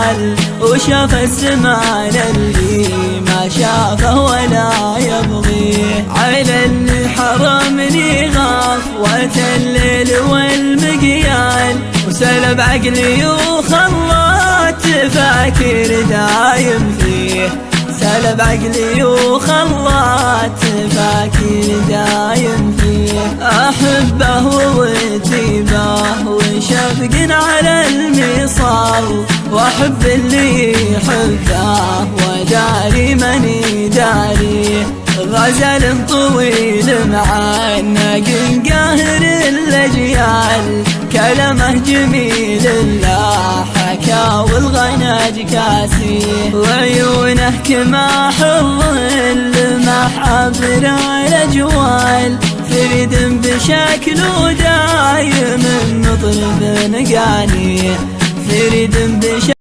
جال وشاف الزمان اللي ما شافه ولا يبغيه، على اللي حرمني غفوة الليل والمقيال، وسلب عقلي وخلى تفاكر دايم فيه، سلب عقلي وخلى تفاكر دايم فيه. أحبه وطيبه وشفق على المصال، وأحب اللي يحبه وداري من داري، غزل طويل مع الناقن قاهر الأجيال، كلمه جميل لا حكا والغناج كاسي، وعيونه كماح الظل محابر الأجوال، فريد بشكله دايم مطرب نقاني، فريد بشكله